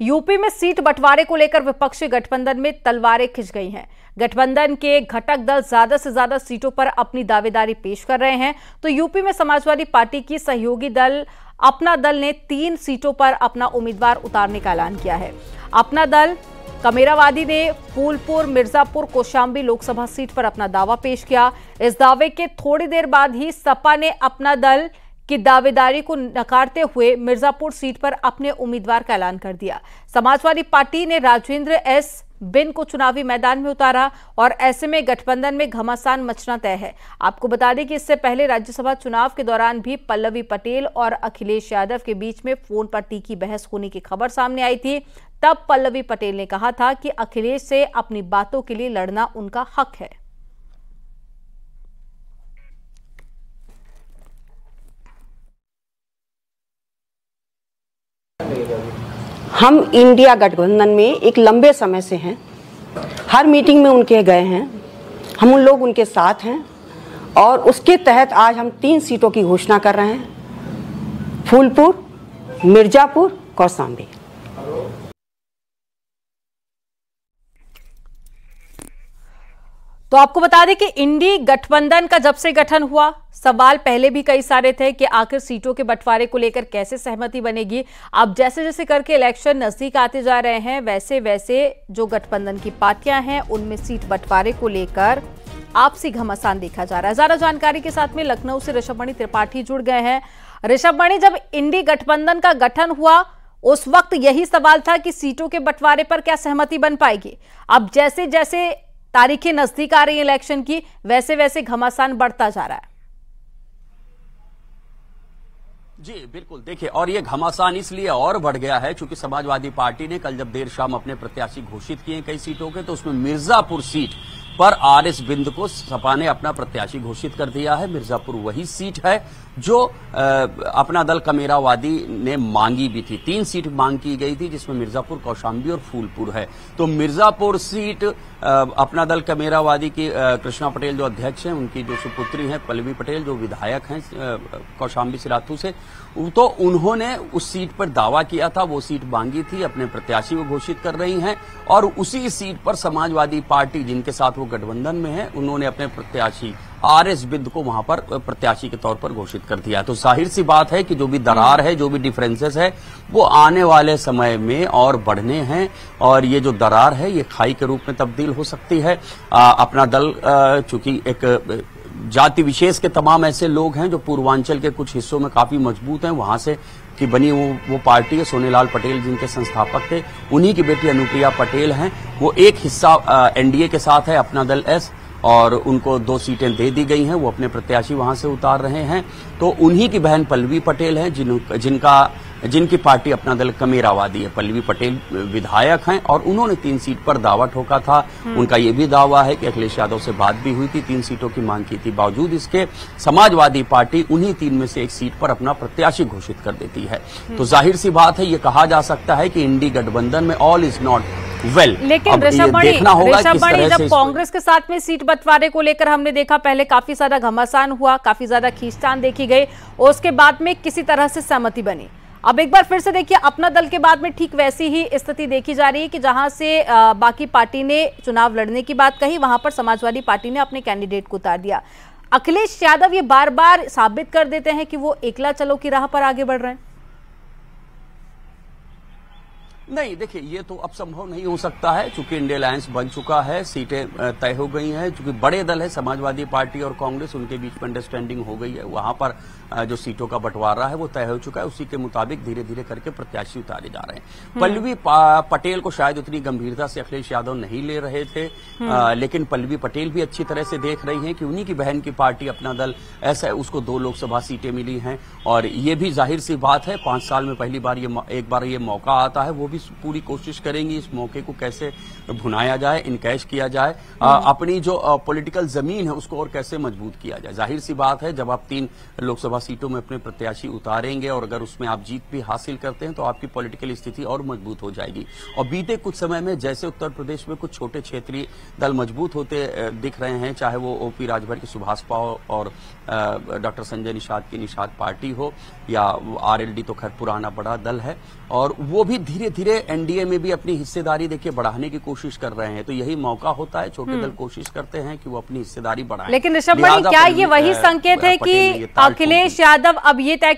UP में seat बंटवारे को लेकर विपक्षी गठबंधन में तलवारें खिंच गई हैं। गठबंधन के घटक दल ज्यादा से ज्यादा सीटों पर अपनी दावेदारी पेश कर रहे हैं। तो यूपी में समाजवादी पार्टी की सहयोगी दल अपना दल ने 3 सीटों पर अपना उम्मीदवार उतारने का ऐलान किया है। अपना दल कमेरावादी ने फूलपुर, मिर्जापुर, कौशाम्बी लोकसभा सीट पर अपना दावा पेश किया। इस दावे के थोड़ी देर बाद ही सपा ने अपना दल की दावेदारी को नकारते हुए मिर्जापुर सीट पर अपने उम्मीदवार का ऐलान कर दिया। समाजवादी पार्टी ने राजेंद्र एस बिन को चुनावी मैदान में उतारा और ऐसे में गठबंधन में घमासान मचना तय है। आपको बता दें कि इससे पहले राज्यसभा चुनाव के दौरान भी पल्लवी पटेल और अखिलेश यादव के बीच में फोन पर तीखी बहस होने की खबर सामने आई थी। तब पल्लवी पटेल ने कहा था कि अखिलेश से अपनी बातों के लिए लड़ना उनका हक है। हम इंडिया गठबंधन में एक लंबे समय से हैं, हर मीटिंग में उनके गए हैं, हम उन लोग उनके साथ हैं और उसके तहत आज हम 3 सीटों की घोषणा कर रहे हैं, फूलपुर, मिर्जापुर, कौशाम्बी। तो आपको बता दें कि इंडी गठबंधन का जब से गठन हुआ, सवाल पहले भी कई सारे थे कि आखिर सीटों के बंटवारे को लेकर कैसे सहमति बनेगी। अब जैसे जैसे करके इलेक्शन नजदीक आते जा रहे हैं, वैसे वैसे जो गठबंधन की पार्टियां हैं उनमें सीट बंटवारे को लेकर आपसी घमासान देखा जा रहा है। ज्यादा जानकारी के साथ में लखनऊ से ऋषभमणि त्रिपाठी जुड़ गए हैं। ऋषभमणि, जब इंडी गठबंधन का गठन हुआ उस वक्त यही सवाल था कि सीटों के बंटवारे पर क्या सहमति बन पाएगी। अब जैसे जैसे तारीखें नजदीक आ रही है इलेक्शन की, वैसे वैसे घमासान बढ़ता जा रहा है। जी बिल्कुल, देखिए, और ये घमासान इसलिए और बढ़ गया है क्योंकि समाजवादी पार्टी ने कल जब देर शाम अपने प्रत्याशी घोषित किए कई सीटों के, तो उसमें मिर्जापुर सीट पर आरएस बिंद को सपा ने अपना प्रत्याशी घोषित कर दिया है। मिर्जापुर वही सीट है जो अपना दल कमेरावादी ने मांगी भी थी। 3 सीट मांग की गई थी जिसमें मिर्जापुर, कौशाम्बी और फूलपुर है। तो मिर्जापुर सीट अपना दल कमेरावादी की कृष्णा पटेल जो अध्यक्ष हैं, उनकी जो सुपुत्री हैं पल्लवी पटेल जो विधायक हैं कौशाम्बी सिराथू से, तो उन्होंने उस सीट पर दावा किया था, वो सीट मांगी थी, अपने प्रत्याशी को घोषित कर रही हैं। और उसी सीट पर समाजवादी पार्टी जिनके साथ वो गठबंधन में है, उन्होंने अपने प्रत्याशी आरएस बिंद को वहां पर प्रत्याशी के तौर पर घोषित कर दिया। तो जाहिर सी बात है कि जो भी दरार है, जो भी डिफरेंसेस है, वो आने वाले समय में और बढ़ने हैं और ये जो दरार है ये खाई के रूप में तब्दील हो सकती है। अपना दल चूंकि एक जाति विशेष के तमाम ऐसे लोग हैं जो पूर्वांचल के कुछ हिस्सों में काफी मजबूत हैं, वहां से की बनी वो पार्टी है। सोनेलाल पटेल जिनके संस्थापक थे, उन्हीं की बेटी अनुप्रिया पटेल हैं, वो एक हिस्सा एनडीए के साथ है, अपना दल एस, और उनको 2 सीटें दे दी गई हैं, वो अपने प्रत्याशी वहां से उतार रहे हैं। तो उन्हीं की बहन पल्लवी पटेल है जिनकी पार्टी अपना दल कमेरावादी है। पल्लवी पटेल विधायक हैं और उन्होंने 3 सीट पर दावा ठोका था। उनका ये भी दावा है कि अखिलेश यादव से बात भी हुई थी, 3 सीटों की मांग की थी। बावजूद इसके समाजवादी पार्टी उन्हीं 3 में से एक सीट पर अपना प्रत्याशी घोषित कर देती है। तो जाहिर सी बात है, ये कहा जा सकता है कि इंडी गठबंधन में ऑल इज नॉट वेल। लेकिन ऋषभमणि, जब कांग्रेस के साथ में सीट बंटवारे को लेकर हमने देखा, पहले काफी ज्यादा घमासान हुआ, काफी ज्यादा खींचतान देखी गई और उसके बाद में किसी तरह से सहमति बनी। अब एक बार फिर से देखिए, अपना दल के बाद में ठीक वैसी ही स्थिति देखी जा रही है कि जहां से बाकी पार्टी ने चुनाव लड़ने की बात कही, वहां पर समाजवादी पार्टी ने अपने कैंडिडेट को उतार दिया। अखिलेश यादव ये बार बार साबित कर देते हैं कि वो एकला चलो की राह पर आगे बढ़ रहे हैं। नहीं, देखिए, ये तो अब संभव नहीं हो सकता है क्योंकि इंडिया अलायंस बन चुका है, सीटें तय हो गई हैं। क्योंकि बड़े दल है समाजवादी पार्टी और कांग्रेस, उनके बीच में अंडरस्टैंडिंग हो गई है। वहां पर जो सीटों का बंटवारा है वो तय हो चुका है। उसी के मुताबिक धीरे धीरे करके प्रत्याशी उतारे जा रहे हैं। पल्लवी पटेल को शायद उतनी गंभीरता से अखिलेश यादव नहीं ले रहे थे, लेकिन पल्लवी पटेल भी अच्छी तरह से देख रही है कि उन्हीं की बहन की पार्टी अपना दल ऐसा है, उसको 2 लोकसभा सीटें मिली हैं। और ये भी जाहिर सी बात है, 5 साल में पहली बार एक बार ये मौका आता है, वो भी पूरी कोशिश करेंगी इस मौके को कैसे भुनाया जाए, इनकैश किया जाए, अपनी जो पॉलिटिकल जमीन है उसको और कैसे मजबूत किया जाए। जाहिर सी बात है, जब आप 3 लोकसभा लोकसभा सीटों में अपने प्रत्याशी उतारेंगे और अगर उसमें आप जीत भी हासिल करते हैं तो आपकी पॉलिटिकल स्थिति और मजबूत हो जाएगी। और बीते कुछ समय में जैसे उत्तर प्रदेश में कुछ छोटे क्षेत्रीय दल मजबूत होते दिख रहे हैं, चाहे वो ओपी राजभर की सुभाषपा और डॉक्टर संजय निषाद की निषाद पार्टी हो या आरएलडी तो खैर पुराना बड़ा दल है, और वो भी धीरे धीरे एनडीए में भी अपनी हिस्सेदारी देखिए बढ़ाने की कोशिश कर रहे हैं। तो यही मौका होता है, छोटे दल कोशिश करते हैं कि वो अपनी हिस्सेदारी बढ़ाएं। लेकिन ऋषभ भाई, क्या ये वही संकेत है कि अखिलेश यादव अब ये तय